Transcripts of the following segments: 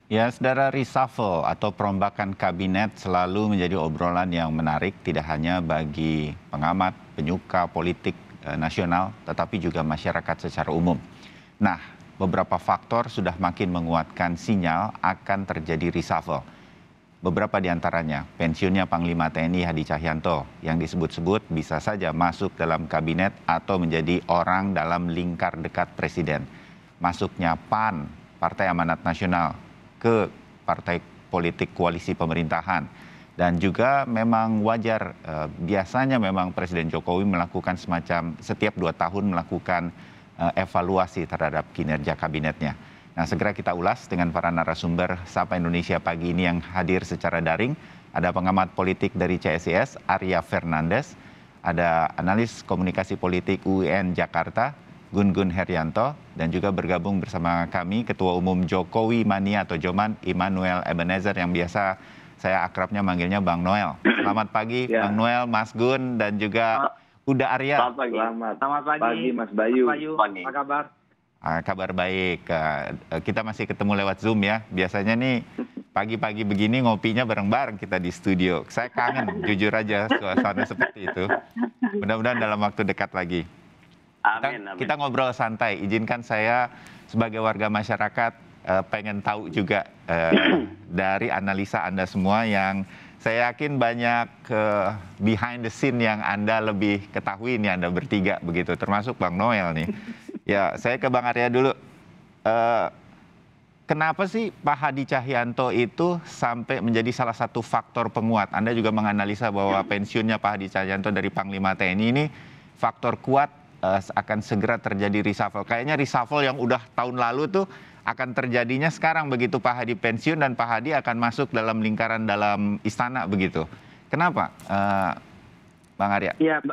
Ya, saudara, reshuffle atau perombakan kabinet selalu menjadi obrolan yang menarik tidak hanya bagi pengamat, penyuka politik nasional, tetapi juga masyarakat secara umum. Nah, beberapa faktor sudah makin menguatkan sinyal akan terjadi reshuffle. Beberapa di antaranya, pensiunnya Panglima TNI Hadi Cahyanto yang disebut-sebut bisa saja masuk dalam kabinet atau menjadi orang dalam lingkar dekat presiden. Masuknya PAN, Partai Amanat Nasional, ke partai politik koalisi pemerintahan. Dan juga memang wajar, biasanya memang Presiden Jokowi melakukan semacam setiap 2 tahun melakukan evaluasi terhadap kinerja kabinetnya. Nah, segera kita ulas dengan para narasumber Sapa Indonesia pagi ini yang hadir secara daring. Ada pengamat politik dari CSIS, Arya Fernandes. Ada analis komunikasi politik UIN Jakarta, Gun Gun Herianto, dan juga bergabung bersama kami Ketua Umum Jokowi Mania atau Joman, Immanuel Ebenezer yang biasa saya akrabnya manggilnya Bang Noel. Selamat pagi Bang Noel, Mas Gun, dan juga Uda Arya. Selamat pagi. Selamat pagi Mas Bayu. Apa kabar? Kabar baik. Kita masih ketemu lewat Zoom ya. Biasanya nih pagi-pagi begini ngopinya bareng-bareng kita di studio. Saya kangen, jujur aja suasana seperti itu. Mudah-mudahan dalam waktu dekat lagi. Amin. Kita ngobrol santai. Izinkan saya sebagai warga masyarakat pengen tahu juga dari analisa Anda semua yang saya yakin banyak behind the scene yang Anda lebih ketahui nih, Anda bertiga begitu, termasuk Bang Noel nih. Ya, saya ke Bang Arya dulu. Kenapa sih Pak Hadi Cahyanto itu sampai menjadi salah satu faktor penguat? Anda juga menganalisa bahwa pensiunnya Pak Hadi Cahyanto dari Panglima TNI ini faktor kuat akan segera terjadi reshuffle. Kayaknya reshuffle yang udah tahun lalu tuh akan terjadinya sekarang begitu Pak Hadi pensiun dan Pak Hadi akan masuk dalam lingkaran dalam istana begitu. Kenapa, Bang Arya? Iya,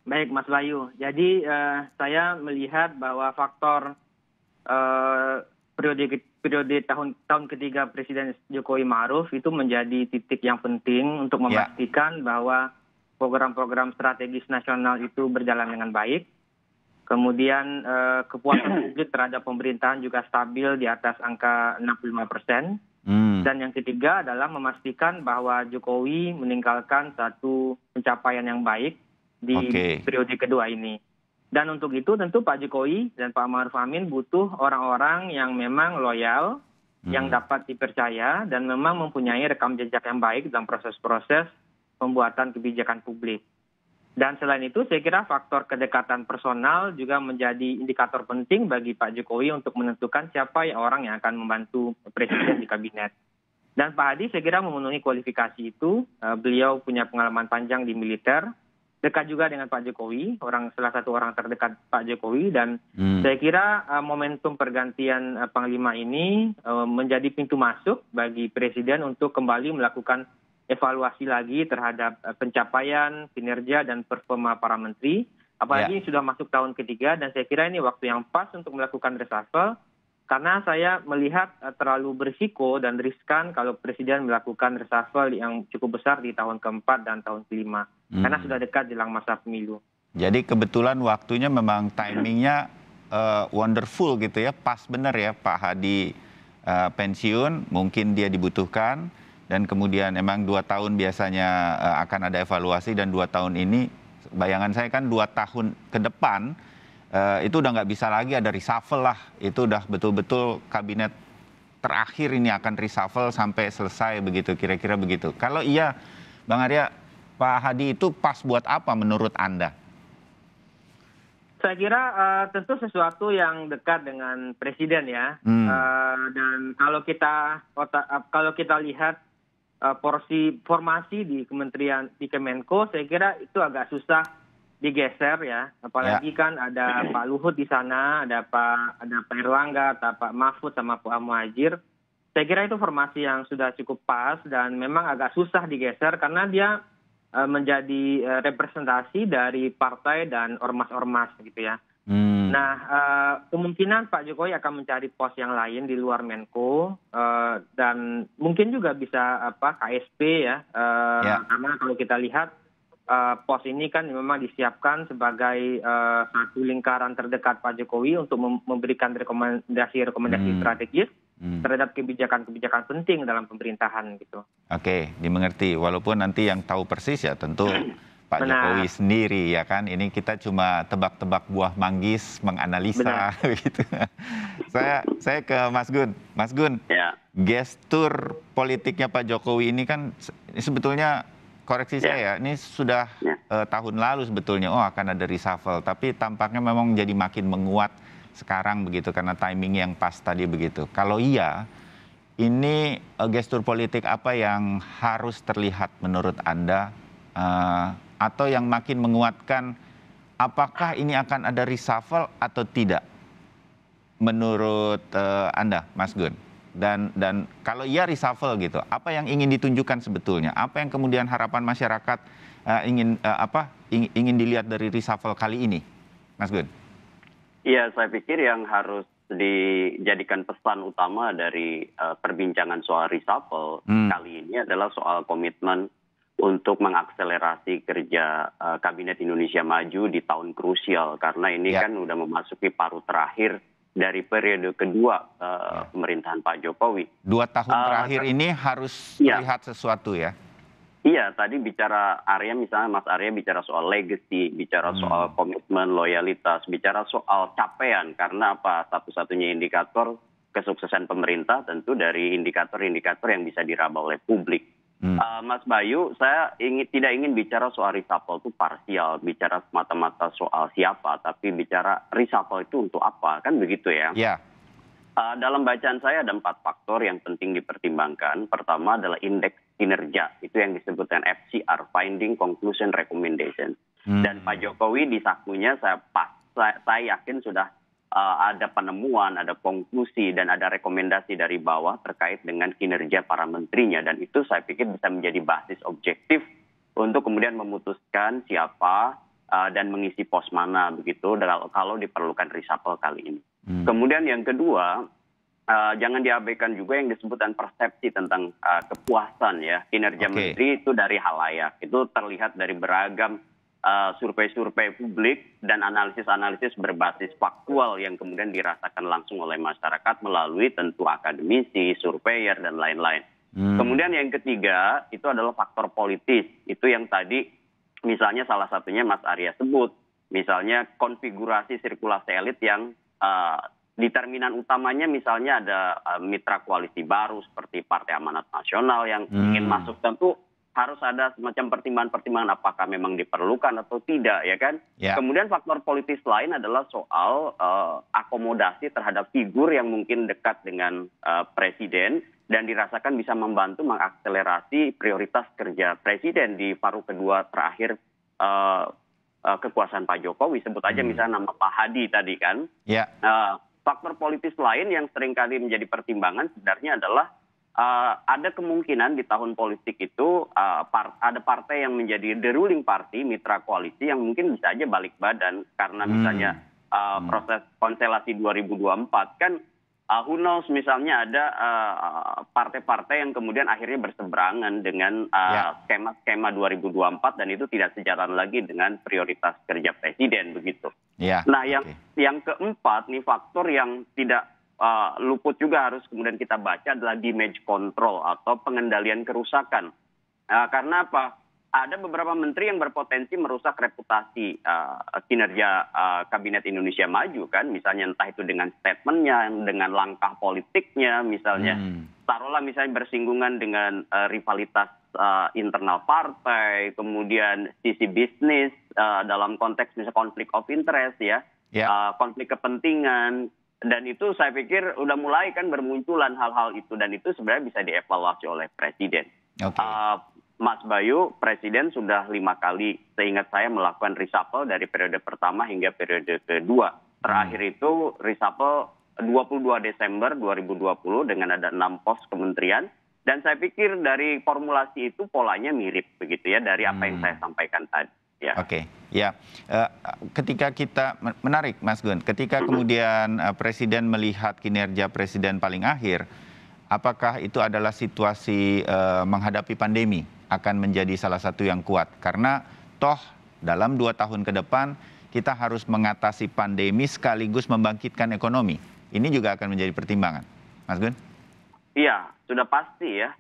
baik Mas Bayu. Jadi saya melihat bahwa faktor periode tahun ketiga Presiden Jokowi Ma'ruf itu menjadi titik yang penting untuk memastikan bahwa program-program strategis nasional itu berjalan dengan baik. Kemudian kepuasan publik terhadap pemerintahan juga stabil di atas angka 65%. Dan yang ketiga adalah memastikan bahwa Jokowi meninggalkan satu pencapaian yang baik di periode kedua ini. Dan untuk itu tentu Pak Jokowi dan Pak Ma'ruf Amin butuh orang-orang yang memang loyal, yang dapat dipercaya dan memang mempunyai rekam jejak yang baik dalam proses-proses pembuatan kebijakan publik. Dan selain itu saya kira faktor kedekatan personal juga menjadi indikator penting bagi Pak Jokowi untuk menentukan siapa orang yang akan membantu Presiden di kabinet. Dan Pak Hadi saya kira memenuhi kualifikasi itu. Beliau punya pengalaman panjang di militer, dekat juga dengan Pak Jokowi, salah satu orang terdekat Pak Jokowi. Dan saya kira momentum pergantian Panglima ini menjadi pintu masuk bagi Presiden untuk kembali melakukan evaluasi lagi terhadap pencapaian, kinerja, dan performa para menteri. Apalagi sudah masuk tahun ketiga dan saya kira ini waktu yang pas untuk melakukan reshuffle. Karena saya melihat terlalu berisiko dan riskan kalau Presiden melakukan reshuffle yang cukup besar di tahun keempat dan tahun kelima. Karena sudah dekat jelang masa pemilu. Jadi kebetulan waktunya memang timingnya wonderful gitu ya. Pas benar ya Pak Hadi pensiun, mungkin dia dibutuhkan. Dan kemudian emang 2 tahun biasanya akan ada evaluasi dan 2 tahun ini bayangan saya kan 2 tahun ke depan itu udah nggak bisa lagi ada reshuffle lah. Itu udah betul-betul kabinet terakhir ini akan reshuffle sampai selesai begitu, kira-kira begitu. Kalau iya, Bang Arya, Pak Hadi itu pas buat apa menurut Anda? Saya kira tentu sesuatu yang dekat dengan Presiden ya. Dan kalau kita lihat formasi di Kementerian di Kemenko, saya kira itu agak susah digeser ya. Apalagi kan ada Pak Luhut di sana, ada Pak Erlangga, ada Pak Mahfud sama Pak Muhadjir. Saya kira itu formasi yang sudah cukup pas dan memang agak susah digeser karena dia menjadi representasi dari partai dan ormas-ormas gitu ya. Nah, kemungkinan Pak Jokowi akan mencari pos yang lain di luar Menko dan mungkin juga bisa KSP ya. Karena kalau kita lihat pos ini kan memang disiapkan sebagai satu lingkaran terdekat Pak Jokowi untuk memberikan rekomendasi strategis. terhadap kebijakan-kebijakan penting dalam pemerintahan gitu. Oke, dimengerti. Walaupun nanti yang tahu persis ya tentu Pak Jokowi sendiri ya kan. Ini kita cuma tebak-tebak buah manggis, menganalisa gitu. Saya ke Mas Gun. Mas Gun, ya. Gestur politiknya Pak Jokowi ini kan sebetulnya, koreksi saya, ini sudah tahun lalu sebetulnya akan ada reshuffle, tapi tampaknya memang jadi makin menguat sekarang begitu karena timing yang pas tadi begitu. Kalau iya, ini gestur politik apa yang harus terlihat menurut Anda atau yang makin menguatkan apakah ini akan ada reshuffle atau tidak menurut Anda, Mas Gun? Dan kalau iya reshuffle gitu, apa yang ingin ditunjukkan sebetulnya? Apa yang kemudian harapan masyarakat ingin dilihat dari reshuffle kali ini, Mas Gun? Iya, saya pikir yang harus dijadikan pesan utama dari perbincangan soal reshuffle kali ini adalah soal komitmen untuk mengakselerasi kerja Kabinet Indonesia Maju di tahun krusial, karena ini kan udah memasuki paruh terakhir dari periode kedua pemerintahan Pak Jokowi. 2 tahun terakhir ini harus terlihat sesuatu ya? Iya, tadi bicara Arya, misalnya Mas Arya bicara soal legacy, bicara soal komitmen, loyalitas, bicara soal capaian. Karena apa? Satu-satunya indikator kesuksesan pemerintah tentu dari indikator-indikator yang bisa diraba oleh publik. Mas Bayu, saya tidak ingin bicara soal reshuffle itu parsial, bicara semata-mata soal siapa, tapi bicara reshuffle itu untuk apa, kan begitu ya? Iya. Dalam bacaan saya ada 4 faktor yang penting dipertimbangkan. Pertama adalah indeks kinerja, itu yang disebutkan FCR, Finding Conclusion Recommendation. Dan Pak Jokowi di sakunya saya yakin sudah ada penemuan, ada konklusi, dan ada rekomendasi dari bawah terkait dengan kinerja para menterinya. Dan itu saya pikir bisa menjadi basis objektif untuk kemudian memutuskan siapa dan mengisi pos mana begitu kalau diperlukan reshuffle kali ini. Kemudian yang kedua, jangan diabaikan juga yang disebutkan persepsi tentang kepuasan ya kinerja menteri itu dari halayak. Itu terlihat dari beragam survei-survei publik dan analisis-analisis berbasis faktual yang kemudian dirasakan langsung oleh masyarakat melalui tentu akademisi, surveyor, dan lain-lain. Kemudian yang ketiga itu adalah faktor politis. Itu yang tadi misalnya salah satunya Mas Arya sebut. Misalnya konfigurasi sirkulasi elit yang determinan utamanya misalnya ada mitra koalisi baru seperti Partai Amanat Nasional yang ingin masuk, tentu harus ada semacam pertimbangan-pertimbangan apakah memang diperlukan atau tidak ya kan. Kemudian faktor politis lain adalah soal akomodasi terhadap figur yang mungkin dekat dengan presiden dan dirasakan bisa membantu mengakselerasi prioritas kerja presiden di paruh kedua terakhir kekuasaan Pak Jokowi. Sebut aja misalnya nama Pak Hadi tadi kan. Faktor politis lain yang seringkali menjadi pertimbangan sebenarnya adalah ada kemungkinan di tahun politik itu ada partai yang menjadi the ruling party, mitra koalisi yang mungkin bisa aja balik badan karena misalnya proses konstelasi 2024 kan who knows, misalnya ada partai-partai yang kemudian akhirnya berseberangan dengan skema 2024 dan itu tidak sejalan lagi dengan prioritas kerja presiden begitu. Nah, yang keempat nih faktor yang tidak luput juga harus kemudian kita baca adalah damage control atau pengendalian kerusakan. Karena apa? Ada beberapa menteri yang berpotensi merusak reputasi kinerja Kabinet Indonesia Maju kan, misalnya entah itu dengan statementnya, dengan langkah politiknya, misalnya taruhlah misalnya bersinggungan dengan rivalitas internal partai, kemudian sisi bisnis dalam konteks misalnya konflik of interest konflik kepentingan, dan itu saya pikir udah mulai kan bermunculan hal-hal itu dan itu sebenarnya bisa dievaluasi oleh presiden. Mas Bayu, Presiden sudah 5 kali seingat saya melakukan reshuffle dari periode pertama hingga periode kedua. Terakhir itu reshuffle 22 Desember 2020 dengan ada 6 pos kementerian. Dan saya pikir dari formulasi itu polanya mirip begitu ya dari apa yang saya sampaikan tadi. Ketika kita, menarik Mas Gun, ketika kemudian Presiden melihat kinerja Presiden paling akhir, apakah itu adalah situasi menghadapi pandemi akan menjadi salah satu yang kuat? Karena toh dalam 2 tahun ke depan kita harus mengatasi pandemi sekaligus membangkitkan ekonomi. Ini juga akan menjadi pertimbangan. Mas Gun? Iya, sudah pasti ya.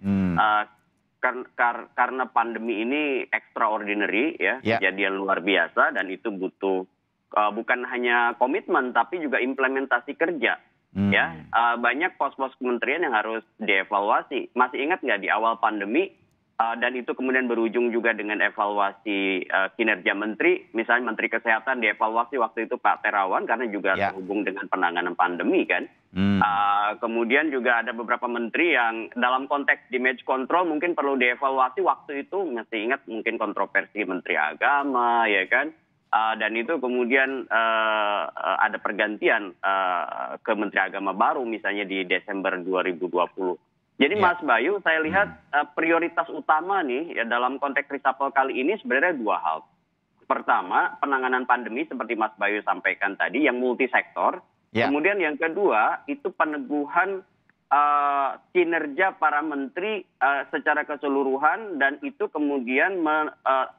Karena pandemi ini extraordinary ya, kejadian luar biasa dan itu butuh bukan hanya komitmen tapi juga implementasi kerja. Ya, banyak pos-pos kementerian yang harus dievaluasi. Masih ingat nggak di awal pandemi dan itu kemudian berujung juga dengan evaluasi kinerja menteri, misalnya Menteri Kesehatan dievaluasi waktu itu Pak Terawan karena juga terhubung dengan penanganan pandemi kan. Kemudian juga ada beberapa menteri yang dalam konteks damage control mungkin perlu dievaluasi waktu itu, masih ingat mungkin kontroversi Menteri Agama ya kan. Dan itu kemudian ada pergantian ke Menteri Agama baru misalnya di Desember 2020. Jadi Mas Bayu, saya lihat prioritas utama nih ya dalam konteks reshuffle kali ini sebenarnya dua hal. Pertama, penanganan pandemi seperti Mas Bayu sampaikan tadi yang multisektor. Kemudian yang kedua itu peneguhan kinerja para menteri secara keseluruhan dan itu kemudian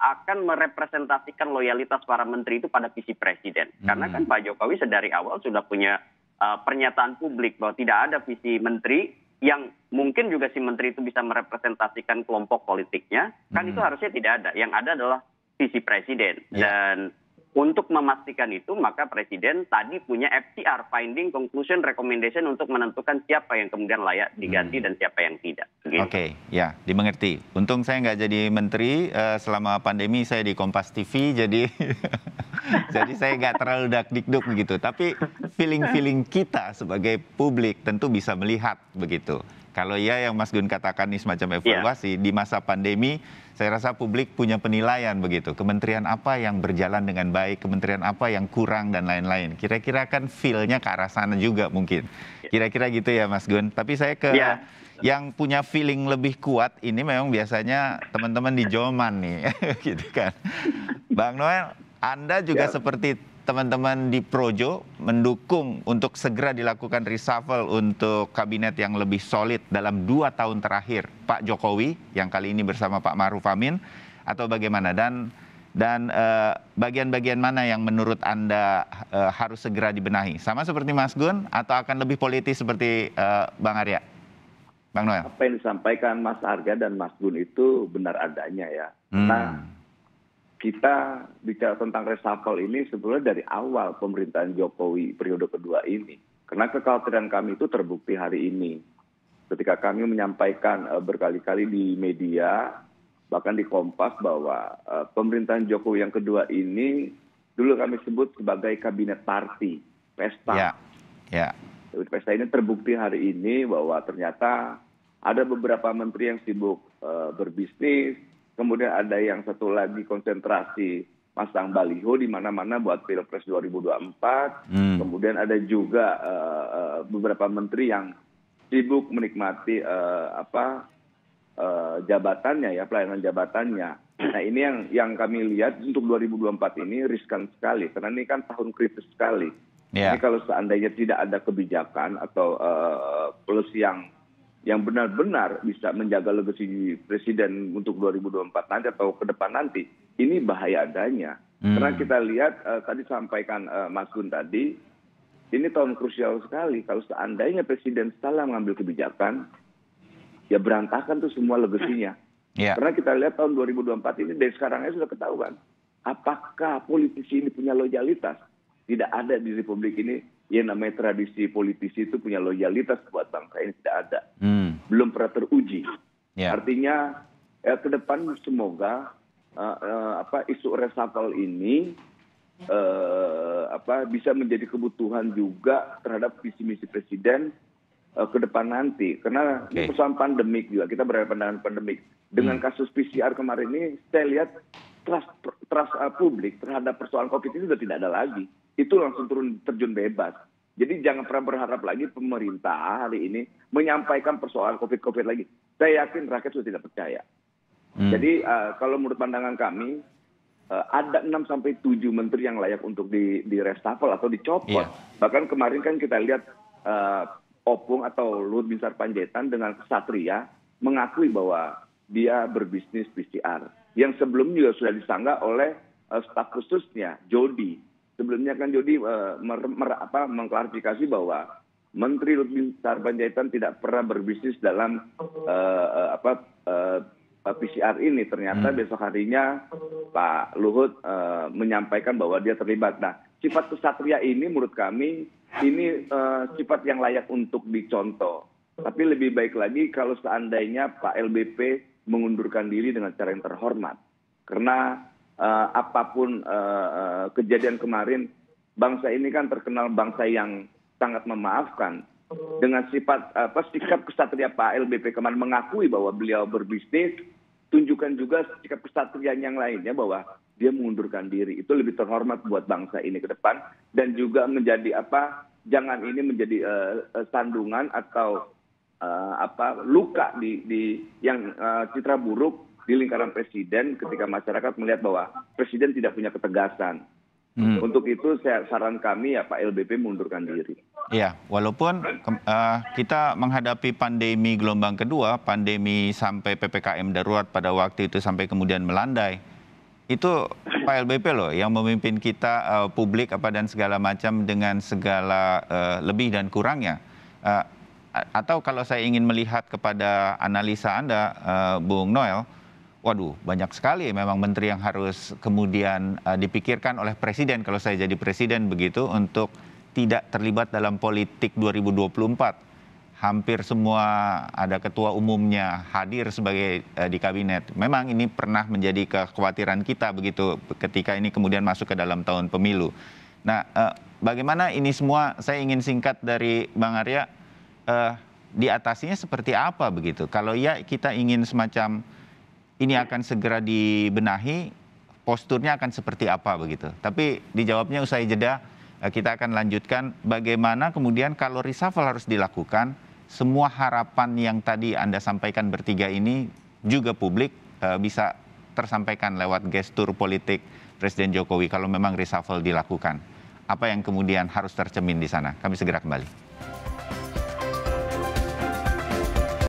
akan merepresentasikan loyalitas para menteri itu pada visi presiden. Karena kan Pak Jokowi sedari awal sudah punya pernyataan publik bahwa tidak ada visi menteri yang mungkin juga si menteri itu bisa merepresentasikan kelompok politiknya, kan itu harusnya tidak ada. Yang ada adalah visi presiden. Dan untuk memastikan itu, maka presiden tadi punya FCR, Finding, Conclusion, Recommendation untuk menentukan siapa yang kemudian layak diganti dan siapa yang tidak. Oke, ya dimengerti. Untung saya nggak jadi menteri selama pandemi, saya di Kompas TV, jadi jadi saya nggak terlalu dak-dikduk begitu. Tapi feeling kita sebagai publik tentu bisa melihat begitu. Kalau ya yang Mas Gun katakan ini semacam evaluasi, di masa pandemi saya rasa publik punya penilaian begitu. Kementerian apa yang berjalan dengan baik, kementerian apa yang kurang dan lain-lain. Kira-kira kan feel-nya ke arah sana juga mungkin. Kira-kira gitu ya Mas Gun. Tapi saya ke yang punya feeling lebih kuat ini memang biasanya teman-teman di Joman nih, gitu kan. Bang Noel, Anda juga seperti teman-teman di Projo mendukung untuk segera dilakukan reshuffle untuk kabinet yang lebih solid dalam 2 tahun terakhir Pak Jokowi yang kali ini bersama Pak Ma'ruf Amin atau bagaimana dan bagian-bagian mana yang menurut Anda harus segera dibenahi sama seperti Mas Gun atau akan lebih politis seperti Bang Arya? Bang Noel. Apa yang disampaikan Mas Arga dan Mas Gun itu benar adanya ya. Nah, kita bicara tentang reshuffle ini sebenarnya dari awal pemerintahan Jokowi periode kedua ini. Karena kekhawatiran kami itu terbukti hari ini. Ketika kami menyampaikan berkali-kali di media, bahkan di Kompas bahwa pemerintahan Jokowi yang kedua ini dulu kami sebut sebagai kabinet party, pesta. Pesta ini terbukti hari ini bahwa ternyata ada beberapa menteri yang sibuk berbisnis. Kemudian ada yang satu lagi konsentrasi masang baliho di mana-mana buat Pilpres 2024. Kemudian ada juga beberapa menteri yang sibuk menikmati jabatannya ya, pelayanan jabatannya. Nah ini yang kami lihat untuk 2024 ini riskan sekali karena ini kan tahun kritis sekali. Ini kalau seandainya tidak ada kebijakan atau plus yang benar-benar bisa menjaga legasi presiden untuk 2024 nanti atau ke depan nanti, ini bahaya adanya. Karena kita lihat tadi sampaikan Mas Gun tadi, ini tahun krusial sekali. Kalau seandainya presiden salah mengambil kebijakan, ya berantakan tuh semua legasinya. Karena kita lihat tahun 2024 ini dari sekarangnya sudah ketahuan. Apakah politisi ini punya loyalitas? Tidak ada di Republik ini. Yang namanya tradisi politisi itu punya loyalitas buat bangsa ini tidak ada. Belum pernah teruji. Artinya ke depan semoga isu reshuffle ini bisa menjadi kebutuhan juga terhadap visi misi presiden ke depan nanti. Karena persoalan pandemik juga, kita berhadapan dengan pandemik. Dengan kasus PCR kemarin ini, saya lihat trust publik terhadap persoalan COVID ini sudah tidak ada lagi. Itu langsung terjun bebas. Jadi jangan pernah berharap lagi pemerintah hari ini menyampaikan persoalan COVID lagi. Saya yakin rakyat sudah tidak percaya. Jadi kalau menurut pandangan kami, ada 6-7 menteri yang layak untuk di reshuffle atau dicopot. Bahkan kemarin kan kita lihat Opung atau Luhut Binsar Panjaitan dengan Ksatria mengakui bahwa dia berbisnis PCR. Yang sebelumnya juga sudah disanggah oleh staf khususnya, Jody. Sebelumnya kan Jody mengklarifikasi bahwa Menteri Lutfi Sarpanjaitan tidak pernah berbisnis dalam PCR ini. Ternyata besok harinya Pak Luhut menyampaikan bahwa dia terlibat. Nah, sifat kesatria ini menurut kami ini sifat yang layak untuk dicontoh. Tapi lebih baik lagi kalau seandainya Pak LBP mengundurkan diri dengan cara yang terhormat. Karena apapun kejadian kemarin, bangsa ini kan terkenal bangsa yang sangat memaafkan. Dengan sikap kesatria Pak LBP kemarin mengakui bahwa beliau berbisnis, tunjukkan juga sikap kesatriaan yang lainnya bahwa dia mengundurkan diri. Itu lebih terhormat buat bangsa ini ke depan, dan juga menjadi jangan ini menjadi sandungan atau luka di yang citra buruk di lingkaran presiden ketika masyarakat melihat bahwa presiden tidak punya ketegasan. Untuk itu saran kami ya Pak LBP mundurkan diri. Iya, walaupun kita menghadapi pandemi gelombang kedua, pandemi sampai PPKM darurat pada waktu itu sampai kemudian melandai, itu Pak LBP loh yang memimpin kita, publik dan segala macam dengan segala lebih dan kurangnya. Atau kalau saya ingin melihat kepada analisa Anda, Bung Noel, waduh, banyak sekali memang menteri yang harus kemudian dipikirkan oleh presiden kalau saya jadi presiden begitu untuk tidak terlibat dalam politik 2024. Hampir semua ada ketua umumnya hadir sebagai di kabinet. Memang ini pernah menjadi kekhawatiran kita begitu ketika ini kemudian masuk ke dalam tahun pemilu. Nah, bagaimana ini semua saya ingin singkat dari Bang Arya, diatasinya seperti apa begitu? Kalau ya kita ingin semacam ini akan segera dibenahi, posturnya akan seperti apa begitu. Tapi dijawabnya usai jeda, kita akan lanjutkan bagaimana kemudian kalau reshuffle harus dilakukan, semua harapan yang tadi Anda sampaikan bertiga ini juga publik bisa tersampaikan lewat gestur politik Presiden Jokowi kalau memang reshuffle dilakukan. Apa yang kemudian harus tercermin di sana? Kami segera kembali.